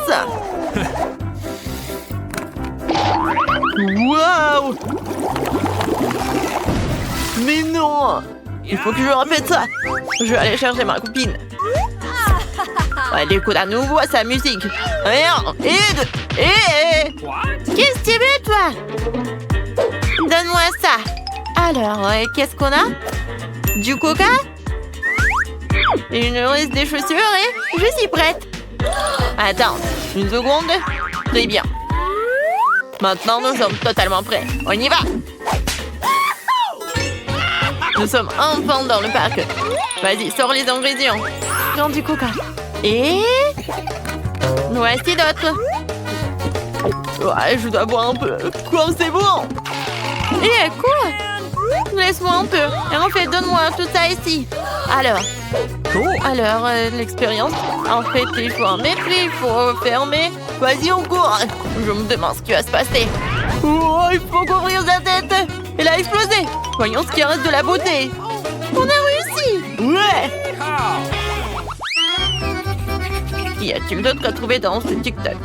ça. Waouh! Mais non! Il faut que je répète ça. Je vais aller chercher ma copine. Elle écoute à nouveau sa musique. Et un, et deux, et... Qu'est-ce que tu veux, toi? Donne-moi ça. Alors, qu'est-ce qu'on a? Du coca? Une liste des chaussures et je suis prête. Attends, une seconde. Très bien. Maintenant, nous sommes totalement prêts. On y va! Nous sommes enfin dans le parc. Vas-y, sors les ingrédients. Prends du coca. Et... voici d'autres. Ouais, je dois boire un peu. Quoi, c'est bon? Et quoi? Laisse-moi un peu. Et en fait, donne-moi tout ça ici. Alors, l'expérience. En fait, il faut en mettre, il faut fermer. Vas-y, on court. Je me demande ce qui va se passer. Oh, il faut couvrir sa tête. Elle a explosé. Voyons ce qui reste de la beauté. On a réussi. Ouais. Qu'y a-t-il d'autre à trouver dans ce TikTok?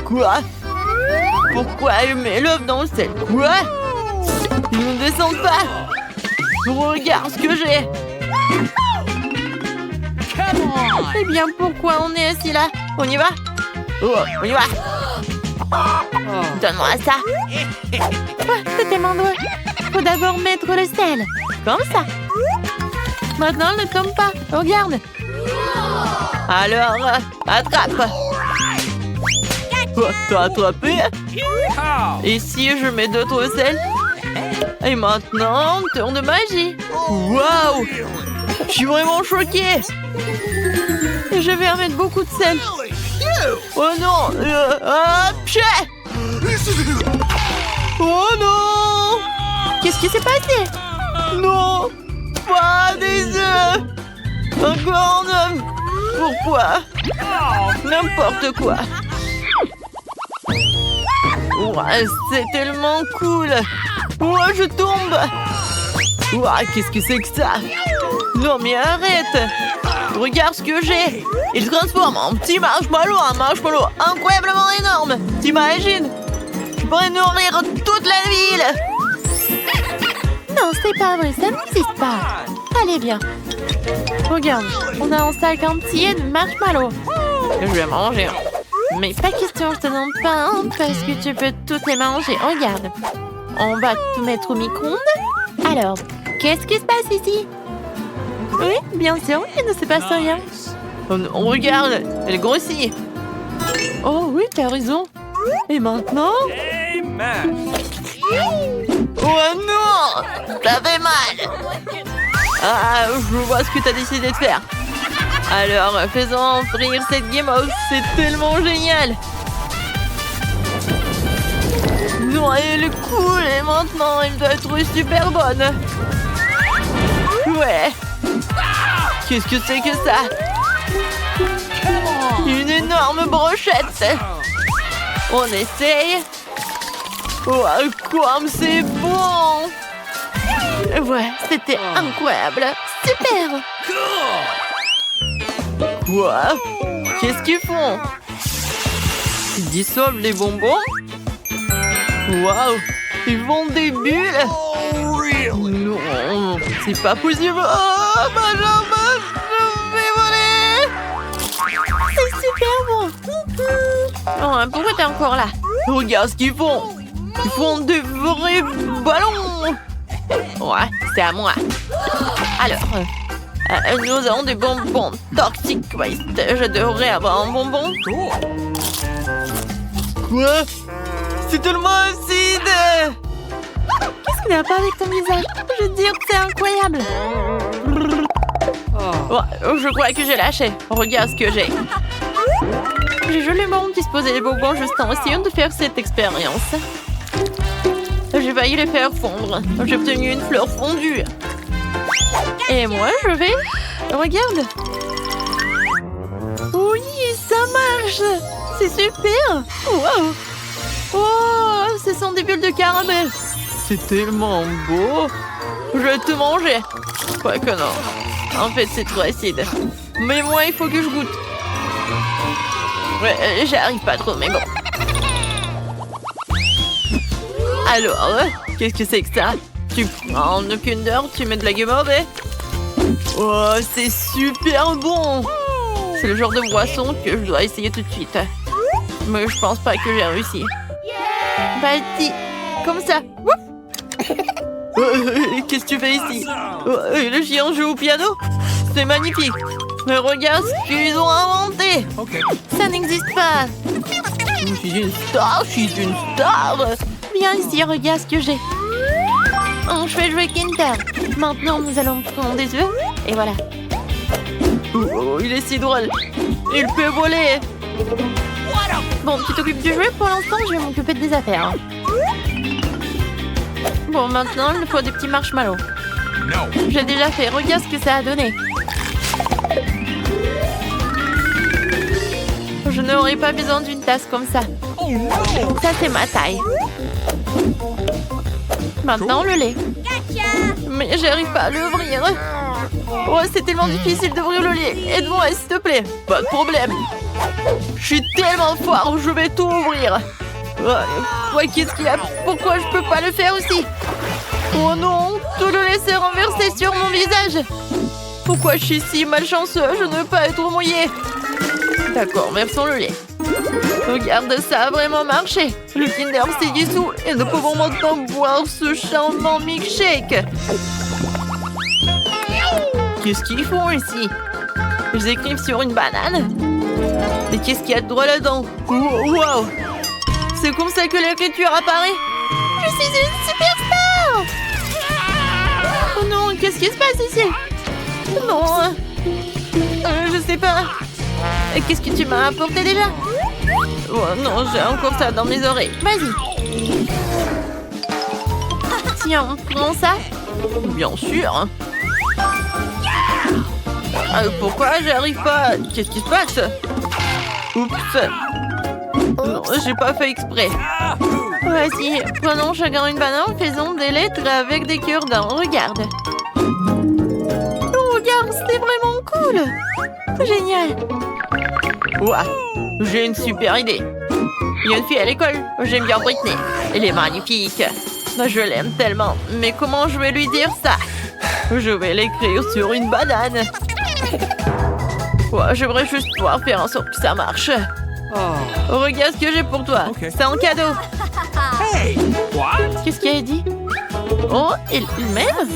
Quoi? Pourquoi elle met l'œuf dans le sel? Quoi? Ils ne descendent pas. Regarde ce que j'ai. Eh bien, pourquoi on est assis là? On y va? Oh, on y va. Donne-moi ça. C'était mon doigt. Faut d'abord mettre le sel. Comme ça. Maintenant, ne tombe pas. Regarde. Alors, attrape. Oh, t'as attrapé? Et si je mets d'autres sel? Et maintenant, tour de magie. Waouh! Je suis vraiment choquée. Je vais en mettre beaucoup de sel. Oh non! Oh non! Qu'est-ce qui s'est passé? Non! Pas des œufs! Encore un œuf! Pourquoi? N'importe quoi! Ouais, c'est tellement cool! Ouais, je tombe! Ouais, qu'est-ce que c'est que ça? Non mais arrête! Regarde ce que j'ai! Il se transforme en petit marshmallow, un marshmallow incroyablement énorme! T'imagines? Je pourrais nourrir toute la ville! Non, c'est pas vrai, ça n'existe pas! Allez, viens! Regarde, on a un sac entier de marshmallows! Je vais manger! Mais pas question, je te demande pas un parce que tu peux toutes les manger. Regarde! On va tout mettre au micro-ondes. Alors, qu'est-ce qui se passe ici? Oui, bien sûr, il ne se passe rien. On regarde, elle grossit. Oh oui, t'as raison. Et maintenant? Oh non! Ça fait mal! Ah, je vois ce que t'as décidé de faire. Alors, faisons frire cette guimauve, c'est tellement génial! Non, elle est cool et maintenant, elle doit être super bonne. Ouais. Qu'est-ce que c'est que ça? Une énorme brochette. On essaye. Oh, comme c'est bon! Ouais, c'était incroyable. Super! Quoi? Qu'est-ce qu'ils font? Ils dissolvent les bonbons? Waouh! Ils font des bulles? Non, c'est pas possible. Oh, ma jambe, je vais voler. C'est super bon. Oh, pourquoi t'es encore là? Regarde ce qu'ils font. Ils font des vrais ballons. Ouais, c'est à moi. Alors, nous avons des bonbons Toxic Waste. Je devrais avoir un bonbon. Quoi? C'est tellement acide! Qu'est-ce qu'il n'y a pas avec ton visage? Je veux dire, c'est incroyable! Oh, je crois que j'ai lâché. Regarde ce que j'ai. J'ai joliment disposé les bonbons juste en essayant de faire cette expérience. J'ai failli les faire fondre. J'ai obtenu une fleur fondue. Et moi, je vais... Regarde! Oui, ça marche! C'est super! Wow! Oh, ce sont des bulles de caramel. C'est tellement beau. Je vais tout manger. Quoique non. En fait, c'est trop acide. Mais moi, il faut que je goûte. Ouais, j'arrive pas trop, mais bon. Alors, qu'est-ce que c'est que ça? Tu prends un Kinder, tu mets de la Game Over. Oh, c'est super bon! C'est le genre de boisson que je dois essayer tout de suite. Mais je pense pas que j'ai réussi. Vas-y, comme ça. Qu'est-ce que tu fais ici? Le chien joue au piano? C'est magnifique. Mais regarde ce qu'ils ont inventé. Ça n'existe pas. Je suis une star, je suis une star. Viens ici, regarde ce que j'ai. Je vais jouer Kinder. Maintenant, nous allons prendre des œufs. Et voilà. Oh, il est si drôle. Il peut voler. Bon, tu t'occupes du jeu. Pour l'instant, je vais m'occuper des affaires. Bon, maintenant, il me faut des petits marshmallows. J'ai déjà fait. Regarde ce que ça a donné. Je n'aurais pas besoin d'une tasse comme ça. Ça, c'est ma taille. Maintenant, le lait. Mais j'arrive pas à l'ouvrir. Oh, c'est tellement difficile d'ouvrir le lait. Aide-moi, s'il te plaît. Pas de problème. Je suis tellement fort, je vais tout ouvrir. Ouais, qu'est-ce qu'il y a? Pourquoi je peux pas le faire aussi? Oh non, tout le lait s'est renversé sur mon visage. Pourquoi je suis si malchanceux? Je ne veux pas être mouillée. D'accord, versons le lait. Regarde, ça a vraiment marché. Le Kinder s'est dissous et nous pouvons maintenant boire ce charmant milkshake. Qu'est-ce qu'ils font ici? Ils écrivent sur une banane. Et qu'est-ce qu'il y a de drôle là-dedans? Wow! C'est comme ça que l'écriture apparaît. Je suis une superstar! Oh non, qu'est-ce qui se passe ici? Non, je sais pas. Qu'est-ce que tu m'as apporté déjà? Oh non, j'ai encore ça dans mes oreilles. Vas-y. Tiens, prends ça. Bien sûr. Pourquoi j'arrive pas? Qu'est-ce qui se passe? Oups. Non, j'ai pas fait exprès. Vas-y, prenons chacun une banane, faisons des lettres avec des cure-dents. Regarde. Oh, regarde, c'est vraiment cool. Génial. Ouah, j'ai une super idée. Il y a une fille à l'école. J'aime bien Britney. Elle est magnifique. Je l'aime tellement. Mais comment je vais lui dire ça? Je vais l'écrire sur une banane. Ouais, j'aimerais juste pouvoir faire en sorte que ça marche. Regarde ce que j'ai pour toi. C'est un cadeau. Qu'est-ce qu'il a dit? Oh, il m'aime?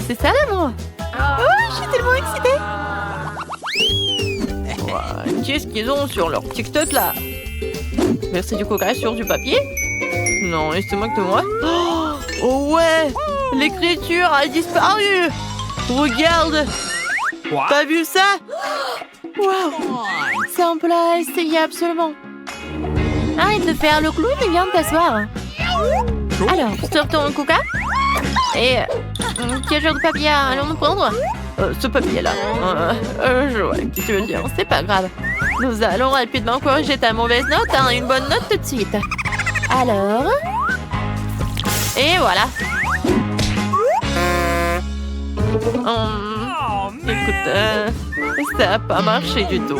C'est ça l'amour? Oh, je suis tellement excitée. Ouais, qu'est-ce qu'ils ont sur leur TikTok là? Verser du coca sur du papier? Non, et c'est moi que moi. Oh ouais! L'écriture a disparu! Regarde! T'as vu ça? Waouh! C'est un plat à essayer absolument. Arrête de faire le clown et viens t'asseoir. Alors, sortons un coca. Et quel genre de papier allons-nous prendre? Ce papier-là. Je vois ce que tu veux dire. C'est pas grave. Nous allons rapidement corriger ta mauvaise note à une bonne note tout de suite. Alors... Et voilà. Écoute, ça n'a pas marché du tout.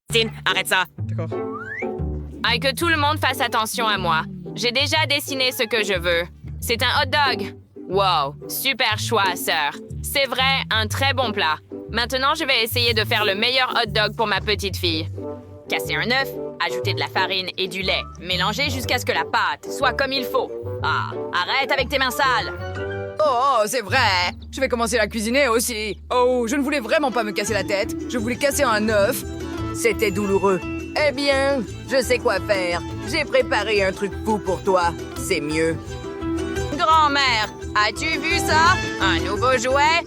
Christine, arrête ça. D'accord. Et que tout le monde fasse attention à moi. J'ai déjà dessiné ce que je veux. C'est un hot dog. Wow, super choix, sœur. C'est vrai, un très bon plat. Maintenant, je vais essayer de faire le meilleur hot dog pour ma petite fille. Casser un œuf, ajouter de la farine et du lait. Mélanger jusqu'à ce que la pâte soit comme il faut. Ah, arrête avec tes mains sales. Oh, c'est vrai. Je vais commencer à cuisiner aussi. Oh, je ne voulais vraiment pas me casser la tête. Je voulais casser un œuf. C'était douloureux. Eh bien, je sais quoi faire. J'ai préparé un truc fou pour toi. C'est mieux. Grand-mère, as-tu vu ça? Un nouveau jouet?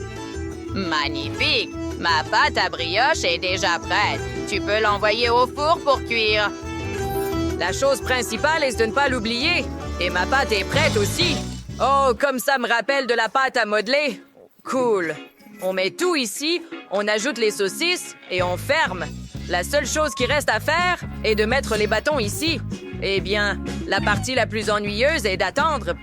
Magnifique! Ma pâte à brioche est déjà prête. Tu peux l'envoyer au four pour cuire. La chose principale est de ne pas l'oublier. Et ma pâte est prête aussi. Oh, comme ça me rappelle de la pâte à modeler. Cool. On met tout ici, on ajoute les saucisses et on ferme. La seule chose qui reste à faire est de mettre les bâtons ici. Eh bien, la partie la plus ennuyeuse est d'attendre.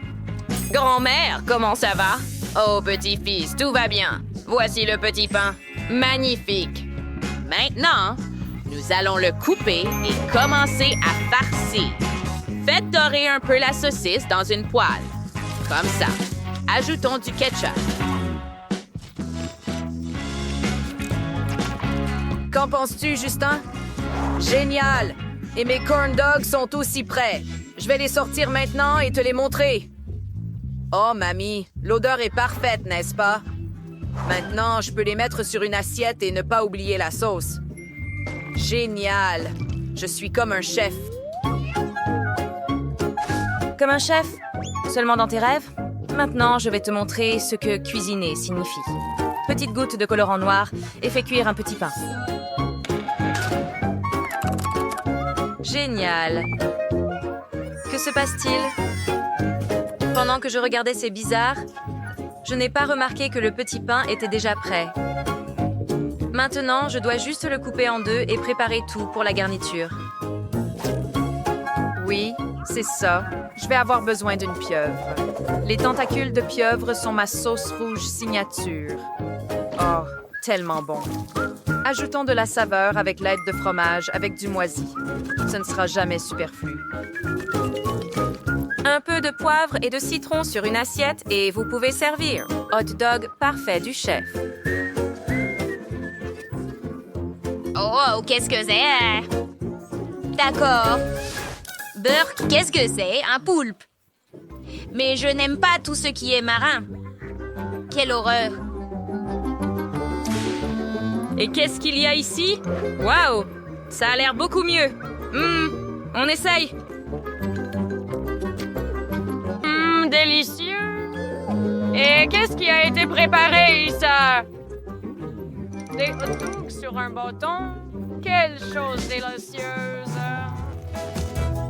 Grand-mère, comment ça va? Oh, petit-fils, tout va bien. Voici le petit pain. Magnifique. Maintenant, Nous allons le couper et commencer à farcir. Faites dorer un peu la saucisse dans une poêle. Comme ça. Ajoutons du ketchup. Qu'en penses-tu, Justin? Génial! Et mes corn dogs sont aussi prêts. Je vais les sortir maintenant et te les montrer. Oh, mamie, l'odeur est parfaite, n'est-ce pas? Maintenant, je peux les mettre sur une assiette et ne pas oublier la sauce. Génial! Je suis comme un chef. Comme un chef? Seulement dans tes rêves? Maintenant, je vais te montrer ce que cuisiner signifie. Petite goutte de colorant noir et fais cuire un petit pain. Génial! Que se passe-t-il? Pendant que je regardais ces bizarres, je n'ai pas remarqué que le petit pain était déjà prêt. Maintenant, je dois juste le couper en deux et préparer tout pour la garniture. Oui, c'est ça. Je vais avoir besoin d'une pieuvre. Les tentacules de pieuvre sont ma sauce rouge signature. Oh, tellement bon. Ajoutons de la saveur avec l'aide de fromage avec du moisi. Ce ne sera jamais superflu. Un peu de poivre et de citron sur une assiette et vous pouvez servir. Hot dog parfait du chef. Oh, qu'est-ce que c'est? D'accord. Burk, qu'est-ce que c'est? Un poulpe. Mais je n'aime pas tout ce qui est marin. Quelle horreur. Et qu'est-ce qu'il y a ici? Waouh! Ça a l'air beaucoup mieux. On essaye. Délicieux. Et qu'est-ce qui a été préparé, ça? Des hot dogs sur un bâton? Quelle chose délicieuse!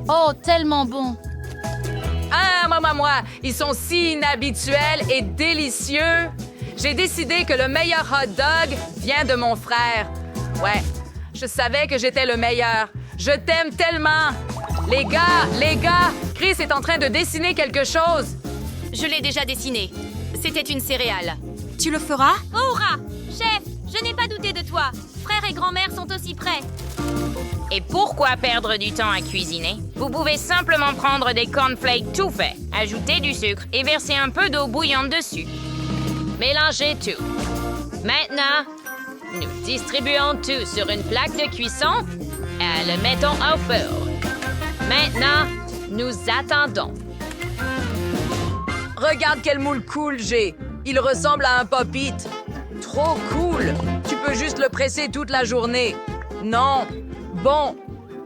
Oh, tellement bon! Ah, moi, ils sont si inhabituels et délicieux. J'ai décidé que le meilleur hot dog vient de mon frère. Ouais, je savais que j'étais le meilleur. Je t'aime tellement. Les gars, Chris est en train de dessiner quelque chose. Je l'ai déjà dessiné. C'était une céréale. Tu le feras? Hurrah! Chef, je n'ai pas douté de toi. Frère et grand-mère sont aussi prêts. Et pourquoi perdre du temps à cuisiner? Vous pouvez simplement prendre des cornflakes tout faits, ajouter du sucre et verser un peu d'eau bouillante dessus. Mélangez tout. Maintenant, nous distribuons tout sur une plaque de cuisson et le mettons au four. Maintenant, nous attendons. Regarde quel moule cool j'ai. Il ressemble à un pop-it. Trop cool. Tu peux juste le presser toute la journée. Non. Bon.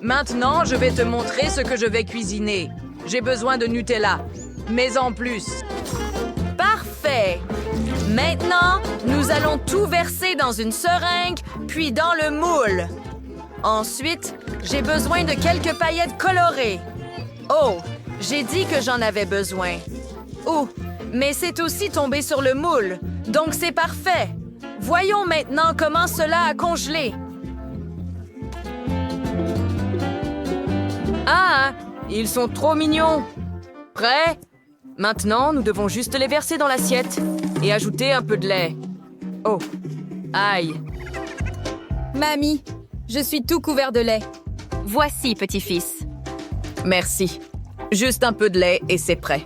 Maintenant, je vais te montrer ce que je vais cuisiner. J'ai besoin de Nutella. Mais en plus. Parfait. Maintenant, nous allons tout verser dans une seringue, puis dans le moule. Ensuite, j'ai besoin de quelques paillettes colorées. Oh, j'ai dit que j'en avais besoin. Oh, mais c'est aussi tombé sur le moule, donc c'est parfait. Voyons maintenant comment cela a congelé. Ah, ils sont trop mignons. Prêts? Maintenant, nous devons juste les verser dans l'assiette et ajouter un peu de lait. Oh, aïe. Mamie, je suis tout couvert de lait. Voici, petit-fils. Merci. Juste un peu de lait et c'est prêt.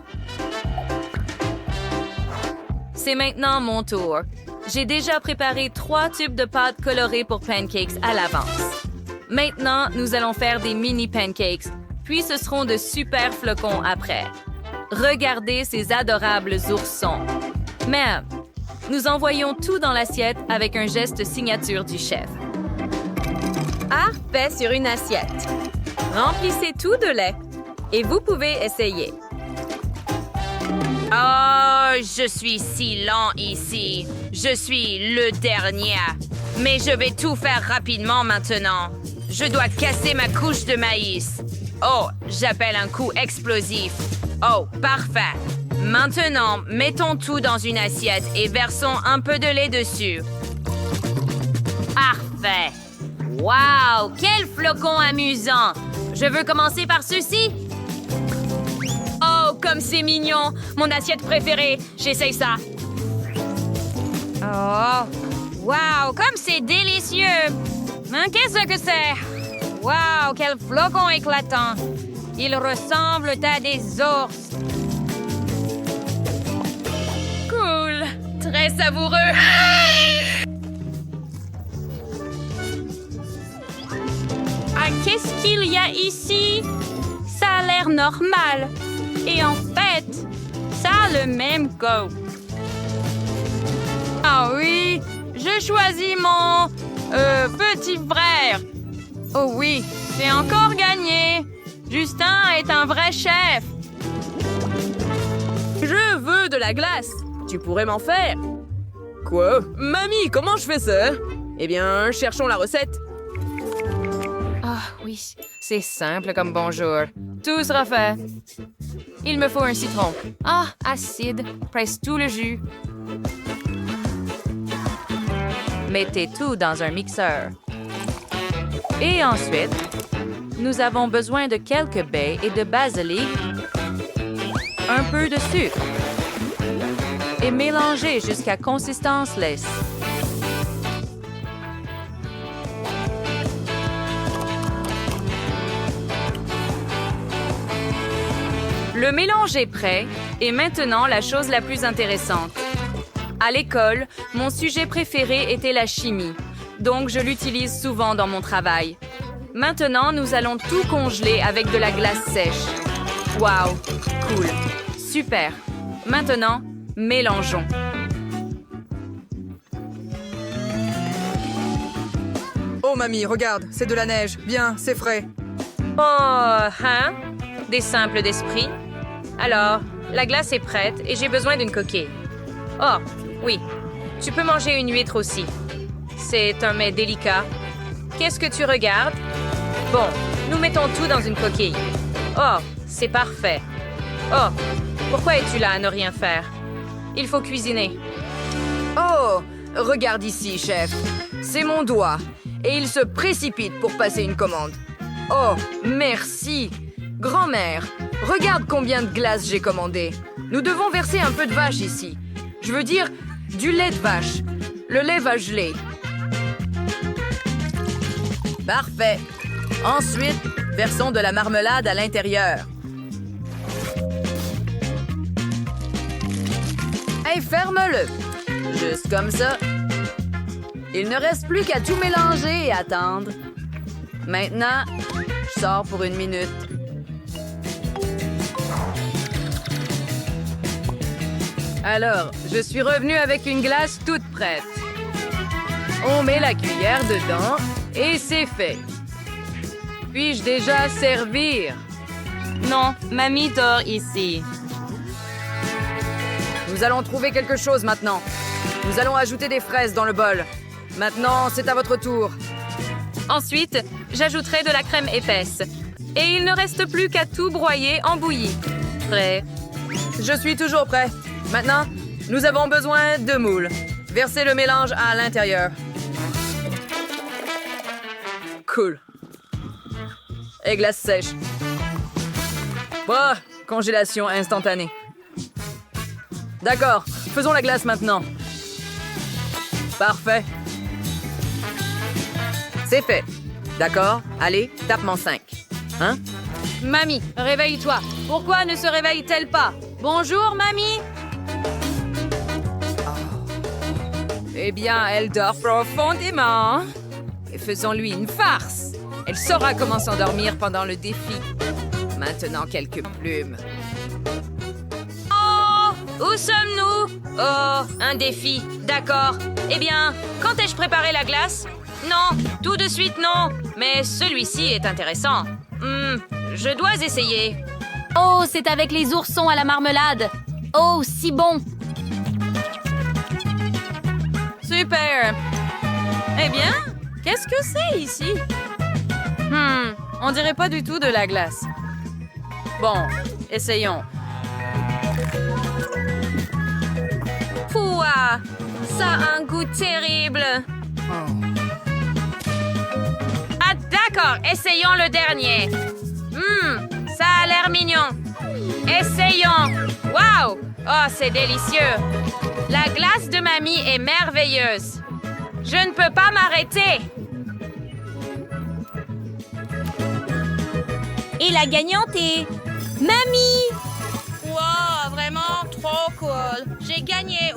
C'est maintenant mon tour. J'ai déjà préparé 3 tubes de pâte colorée pour pancakes à l'avance. Maintenant, nous allons faire des mini pancakes, puis ce seront de super flocons après. Regardez ces adorables oursons. Mais nous envoyons tout dans l'assiette avec un geste signature du chef. Parfait sur une assiette. Remplissez tout de lait et vous pouvez essayer. Oh, je suis si lent ici. Je suis le dernier. Mais je vais tout faire rapidement maintenant. Je dois casser ma couche de maïs. Oh, j'appelle un coup explosif. Oh, parfait. Maintenant, mettons tout dans une assiette et versons un peu de lait dessus. Parfait. Wow, quel flocon amusant. Je veux commencer par ceci. Oh, comme c'est mignon! Mon assiette préférée! J'essaye ça! Oh! Wow, comme c'est délicieux! Hein, qu'est-ce que c'est? Waouh, quel flocon éclatant! Ils ressemblent à des ours. Cool, très savoureux. Ah, qu'est-ce qu'il y a ici? Ça a l'air normal. Et en fait, ça a le même goût. Ah oui, je choisis mon petit frère. Oh oui, j'ai encore gagné. Justin est un vrai chef. Je veux de la glace. Tu pourrais m'en faire. Quoi? Mamie, comment je fais ça? Eh bien, cherchons la recette. Ah oui, c'est simple comme bonjour. Tout sera fait. Il me faut un citron. Ah, acide. Presse tout le jus. Mettez tout dans un mixeur. Et ensuite, nous avons besoin de quelques baies et de basilic, un peu de sucre et mélanger jusqu'à consistance lisse. Le mélange est prêt et maintenant la chose la plus intéressante. À l'école, mon sujet préféré était la chimie, donc je l'utilise souvent dans mon travail. Maintenant, nous allons tout congeler avec de la glace sèche. Wow, cool, super. Maintenant, mélangeons. Oh, mamie, regarde, c'est de la neige. Bien, c'est frais. Oh, hein? Des simples d'esprit. Alors, la glace est prête et j'ai besoin d'une coquille. Oh, oui, tu peux manger une huître aussi. C'est un mets délicat. Qu'est-ce que tu regardes? Bon, nous mettons tout dans une coquille. Oh, c'est parfait. Oh, pourquoi es-tu là à ne rien faire? Il faut cuisiner. Oh, regarde ici, chef. C'est mon doigt. Et il se précipite pour passer une commande. Oh, merci. Grand-mère, regarde combien de glace j'ai commandé. Nous devons verser un peu de vache ici. Je veux dire, du lait de vache. Le lait va geler. Parfait. Ensuite, versons de la marmelade à l'intérieur. Hey, ferme-le. Juste comme ça. Il ne reste plus qu'à tout mélanger et attendre. Maintenant, je sors pour 1 minute. Alors, je suis revenue avec une glace toute prête. On met la cuillère dedans et c'est fait. Puis-je déjà servir? Non, mamie dort ici. Nous allons trouver quelque chose maintenant. Nous allons ajouter des fraises dans le bol. Maintenant, c'est à votre tour. Ensuite, j'ajouterai de la crème épaisse. Et il ne reste plus qu'à tout broyer en bouillie. Prêt? Je suis toujours prêt. Maintenant, nous avons besoin de moules. Versez le mélange à l'intérieur. Cool. Et glace sèche. Bah, congélation instantanée. D'accord, faisons la glace maintenant. Parfait. C'est fait. D'accord, allez, tape-moi 5. Hein? Mamie, réveille-toi. Pourquoi ne se réveille-t-elle pas? Bonjour, mamie. Eh bien, elle dort profondément. Et faisons-lui une farce. Elle saura comment s'endormir pendant le défi. Maintenant, quelques plumes. Oh, où sommes-nous? Oh, un défi. D'accord. Eh bien, quand ai-je préparé la glace? Non, tout de suite non. Mais celui-ci est intéressant. Je dois essayer. Oh, c'est avec les oursons à la marmelade. Oh, si bon. Super. Eh bien, qu'est-ce que c'est ici? On dirait pas du tout de la glace. Bon, essayons. Pouah, ça a un goût terrible. Ah, d'accord, essayons le dernier. Ça a l'air mignon. Essayons. Waouh! Oh, c'est délicieux. La glace de mamie est merveilleuse. Je ne peux pas m'arrêter. Et la gagnante est... Mamie! Wow, vraiment trop cool. J'ai gagné,